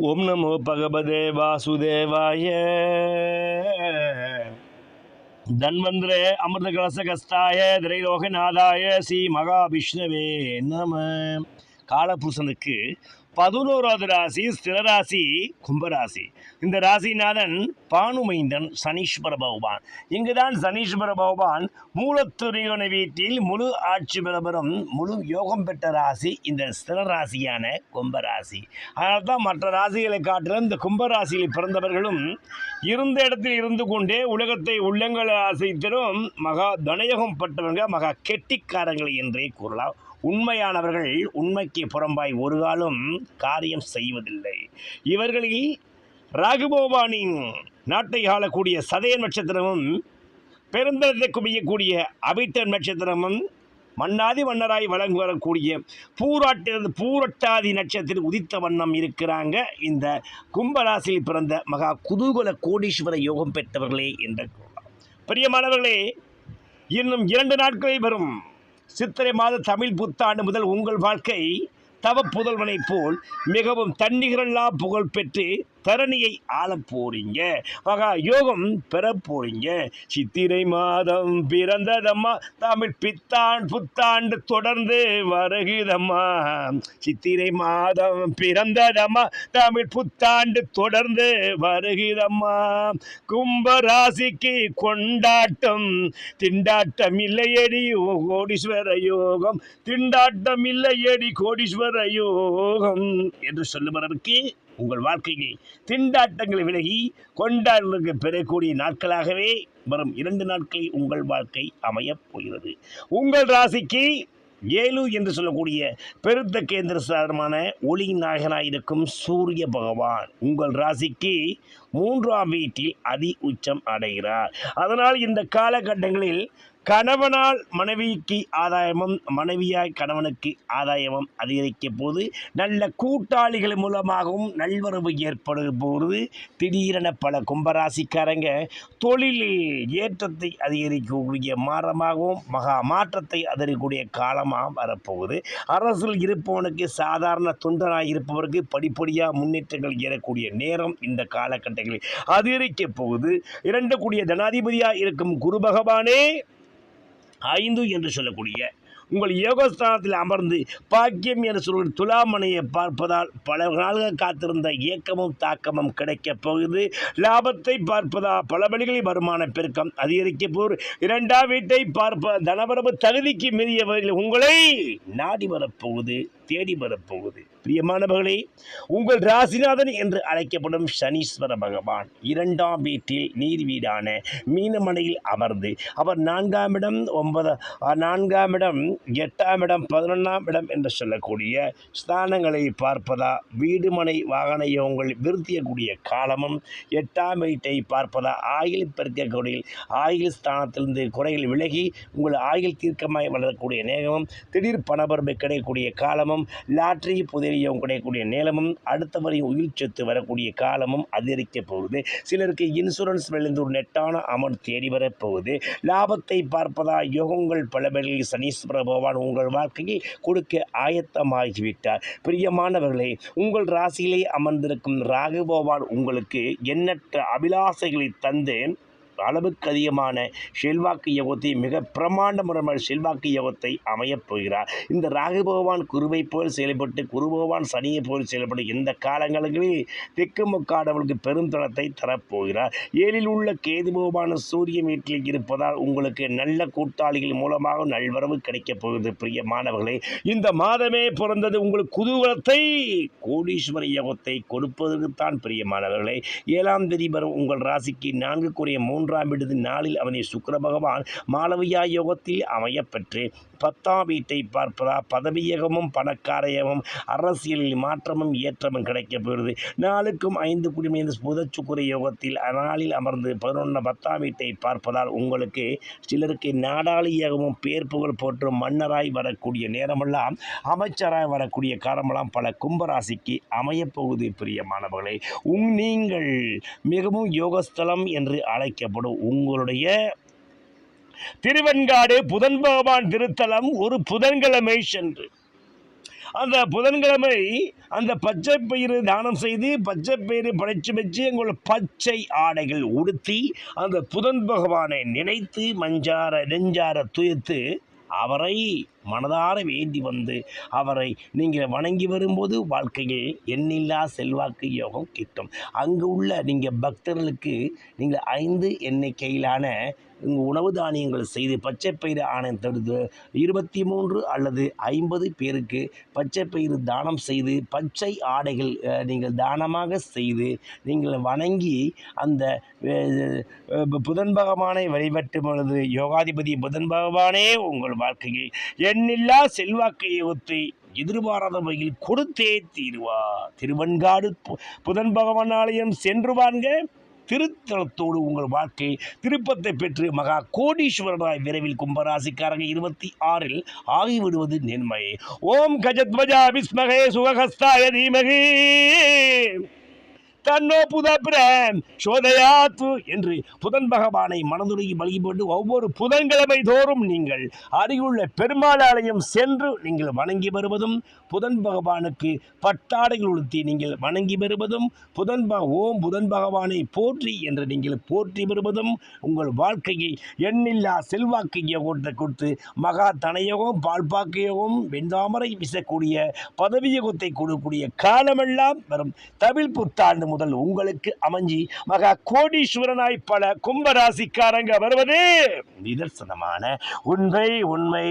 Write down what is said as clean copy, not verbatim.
ஓம் நமோ பகவதே வாசுதேவாய. தன்வந்திரே அமிர்த கலச கஸ்தாய திரைலோகநாதாய ஸ்ரீ மகாவிஷ்ணவே நம. காலபுருஷனுக்கு 11வது ராசி ஸ்திரராசி கும்பராசி. இந்த ராசிநாதன் பானுமைந்தன் சனீஸ்வர பகவான். இங்குதான் சனீஸ்வர பகவான் மூலத்துறையான வீட்டில் முழு ஆட்சி பெறபெறும் முழு யோகம் பெற்ற ராசி இந்த ஸ்திரராசியான கும்பராசி. அதனால் தான் மற்ற ராசிகளை காட்டிலும் இந்த கும்பராசியில் பிறந்தவர்களும் இருந்த இடத்தில் இருந்து கொண்டே உலகத்தை உள்ளங்களை அசைத்தரும் மகா தனயோகம் பட்டவங்க, மகா கெட்டிக்காரங்கள் என்றே கூறலாம். உண்மையானவர்கள் உண்மைக்கு புறம்பாய் ஒரு காலம் காரியம் செய்வதில்லை. இவர்களில் ராகுபகவானின் நாட்டை ஆளக்கூடிய சதய நட்சத்திரமும் பெருந்தளத்தை குவியக்கூடிய அபிட்ட நட்சத்திரமும் மன்னாதி மன்னராய் வழங்கி வரக்கூடிய பூரட்டாதி நட்சத்திரம் உதித்த வண்ணம் இருக்கிறாங்க இந்த கும்பராசியில் பிறந்த மகா குதூகல கோடீஸ்வர யோகம் பெற்றவர்களே என்று கூறலாம். பிரியமானவர்களே, இன்னும் 2 நாட்களில் வரும் சித்திரை மாத தமிழ் புத்தாண்டு முதல் உங்கள் வாழ்க்கை தவ புதல்வனை போல் மிகவும் தன்னிகரல்லா புகழ் பெற்று தரணியை ஆள போறீங்க. மகா யோகம் பெற போறீங்க. சித்திரை மாதம் பிறந்ததம்மா, தமிழ் புத்தாண்டு தொடர்ந்து வருகுதம்மா. சித்திரை மாதம் பிறந்ததம்மா, தமிழ் புத்தாண்டு தொடர்ந்து வருகுதம்மா. கும்பராசிக்கு கொண்டாட்டம் திண்டாட்டம் இல்லையடி கோடீஸ்வர யோகம், திண்டாட்டம் இல்லையடி கோடீஸ்வர யோகம் என்று சொல்லுபவருக்கு உங்கள் வாழ்க்கையை திண்டாட்டங்களை விலகி கொண்டாடுவதற்கு பெறக்கூடிய நாட்களாகவே வரும் 2 நாட்களில் உங்கள் வாழ்க்கை அமையப் போகிறது. உங்கள் ராசிக்கு 7 என்று சொல்லக்கூடிய பெருத்த கேந்திர சாரமான ஒளி நாயகனாயிருக்கும் சூரிய பகவான் உங்கள் ராசிக்கு 3ஆம் வீட்டில் அதி உச்சம் அடைகிறார். அதனால் இந்த காலகட்டங்களில் கணவனால் மனைவிக்கு ஆதாயமும் மனைவியாய் கணவனுக்கு ஆதாயமும் அதிகரிக்க போது நல்ல கூட்டாளிகள் மூலமாகவும் நல்வரவு ஏற்படும் போது திடீரென பல கும்பராசிக்காரங்க தொழிலில் ஏற்றத்தை அதிகரிக்கக்கூடிய மாற்றமாகவும் மகா மாற்றத்தை அதிகரிக்கக்கூடிய காலமாக வரப்போகுது. அரசில் இருப்பவனுக்கு சாதாரண தொண்டனாக இருப்பவருக்கு படிப்படியாக முன்னேற்றங்கள் ஏறக்கூடிய நேரம் இந்த காலகட்டங்களில் அதிகரிக்க போகுது. 2 கூடிய ஜனாதிபதியாக இருக்கும் குரு பகவானே 5 என்று சொல்லக்கூடிய உங்கள் யோகஸ்தானத்தில் அமர்ந்து பாக்கியம் என்று சொல்கிற துலாமனையை பார்ப்பதால் பல நாள்கள் காத்திருந்த ஏக்கமும் தாக்கமும் கிடைக்கப் போகுது. லாபத்தை பார்ப்பதால் பல வழிகளில் வருமான பெருக்கம் அதிகரிக்க போகுது. 2ஆம் வீட்டை பார்ப்ப தனவரவு தகுதிக்கு மீறிய வகையில் உங்களை நாடி வரப்போகுது, தேடி வரப்போகுது. பிரியமானவர்களே, உங்கள் ராசிநாதன் என்று அழைக்கப்படும் சனீஸ்வர பகவான் 2ஆம் வீட்டில் நீர் வீடான மீனமனையில் அமர்ந்து அவர் 4ஆம் இடம் 4ஆம் இடம் 8ஆம் இடம் 11ஆம் இடம் என்று சொல்லக்கூடிய ஸ்தானங்களை பார்ப்பதா வீடுமனை வாகன யோகங்கள் விருத்தியக்கூடிய காலமும் 8ஆம் வீட்டை பார்ப்பதா ஆயில் பெருக்கக்கூடிய ஆயில் ஸ்தானத்திலிருந்து குறைகள் விலகி உங்கள் ஆயில் தீர்க்கமாய் வளரக்கூடிய நேரமும் திடீர் பணபரப்பு கிடைக்கக்கூடிய காலமும் லாட்ரி புதிரியம் கிடைக்கக்கூடிய நேரமும் அடுத்த வரை உயிர் சொத்து வரக்கூடிய காலமும் அதிகரிக்க போகுது. சிலருக்கு இன்சூரன்ஸ் விழுந்து ஒரு நெட்டான அமௌண்ட் தேடி வரப்போகுது. லாபத்தை பார்ப்பதா யோகங்கள் பல வழியில் சனீஸ்வர பகவான் உங்கள் வாழ்க்கையை கொடுக்க ஆயத்தமாகிவிட்டார். பிரியமானவர்களே, உங்கள் ராசியிலே அமர்ந்திருக்கும் ராகு பகவான் உங்களுக்கு எண்ணற்ற அபிலாசைகளை தந்து அளவுக்கு அதிகமான செல்வாக்கு யோகத்தை மிக பிரமாண்ட முறையில் செல்வாக்கு யோகத்தை அமையப் போகிறார். இந்த ராகு பகவான் குருவை போல் செயல்பட்டு குரு பகவான் சனியை போல் செயல்பட்டு இந்த காலங்களிலே தெற்கு முக்காடவர்களுக்கு பெருந்தளத்தை தரப்போகிறார். 7இல் உள்ள கேது பகவான் சூரிய வீட்டில் இருப்பதால் உங்களுக்கு நல்ல கூட்டாளிகள் மூலமாக நல்வரவு கிடைக்கப் போகிறது. பிரியமானவர்களே, இந்த மாதமே பிறந்தது உங்களுக்கு குதூகலத்தை கோடீஸ்வர யோகத்தை கொடுப்பதற்குத்தான். பிரியமானவர்களே, 7ஆம் தேதி வரும் உங்கள் ராசிக்கு 4 குறைய 3ஆம் விடுதி நாளில் அவனை சுக்கிர பகவான் மாளவியா யோகத்தில் அமையப்பெற்று 10ஆம் வீட்டை பார்ப்பதா பதவியகமும் பணக்காரயமும் அரசியலில் மாற்றமும் ஏற்றமும் கிடைக்கப் போகிறது. 4க்கும் 5 குடிமைந்த புத சுக்கிர யோகத்தில் நாளில் அமர்ந்து 10ஆம் வீட்டை பார்ப்பதால் உங்களுக்கு சிலருக்கு நாடாளியாகவும் பேர் புகழ் போற்று மன்னராய் வரக்கூடிய நேரமெல்லாம் அமைச்சராய் வரக்கூடிய காலமெல்லாம் பல கும்பராசிக்கு அமையப்போகுது. பிரியமானவர்களே, நீங்கள் மிகவும் யோகஸ்தலம் என்று அழைக்கப்படும் உங்களுடைய திருவெண்காடு புதன் பகவான் திருத்தலம் ஒரு புதன்கிழமை சென்று அந்த புதன்கிழமை அந்த பச்சை பயிறு தானம் செய்து பச்சை பயிறு படைச்சு வச்சு உங்கள் பச்சை ஆடைகள் உடுத்தி அந்த புதன் பகவானை நினைத்து மஞ்சார நெஞ்சார துயத்து அவரை மனதார வேண்டி வந்து அவரை நீங்கள் வணங்கி வரும்போது வாழ்க்கையில் எண்ணில்லா செல்வாக்கு யோகம் கிட்டும். அங்கு உள்ள நீங்கள் பக்தர்களுக்கு நீங்கள் 5 எண்ணிக்கையிலான உணவு தானியங்கள் செய்து பச்சைப்பயிறு ஆணையத்தொடுத்து 23 அல்லது 50 பேருக்கு பச்சைப்பயிறு தானம் செய்து பச்சை ஆடைகள் நீங்கள் தானமாக செய்து நீங்கள் வணங்கி அந்த புதன் பகவானை வழிபட்டும் பொழுது யோகாதிபதி புதன் பகவானே உங்கள் வாழ்க்கையை எண்ணில்லா செல்வாக்கை ஒத்தி எதிர்பாராத வகையில் கொடுத்தே தீருவார். திருவெண்காடு புதன் பகவான் ஆலயம் சென்று வாங்க. திருத்தலத்தோடு உங்கள் வாழ்க்கை திருப்பத்தை பெற்று மகா கோடீஸ்வரனாய் விரைவில் கும்பராசிக்காரங்க 26 ஆகிவிடுவது நன்மை. ஓம் கஜத்வஜா விஸ்மகே சுகஹஸ்தாய தீமகி தன்னோ புதப்பிரம் சோதயாத்து என்று புதன் பகவானை மனதுருகி வழிபட்டு ஒவ்வொரு புதன்கிழமை தோறும் நீங்கள் அருகிலுள்ள பெருமாள் ஆலயம் சென்று நீங்கள் வணங்கி வருவதும் புதன் பகவானுக்கு பட்டாடைகள் உடுத்தி நீங்கள் வணங்கி வருவதும் ஓம் புதன் பகவானை போற்றி என்று நீங்கள் போற்றி வருவதும் உங்கள் வாழ்க்கையை எண்ணில்லா செல்வாக்கு யோகத்தை கொடுத்து மகா தனயோகம் பால்பாக்கு யோகம் வெண்தாமரை வீசக்கூடிய பதவி யோகத்தை கொடுக்கக்கூடிய காலமெல்லாம் வரும் தமிழ் புத்தாண்டு முதல் உங்களுக்கு அமைஞ்சி மகா கோடீஸ்வரனாய் பல கும்பராசிக்காரங்க வருவது நிதர்சனமான உண்மை.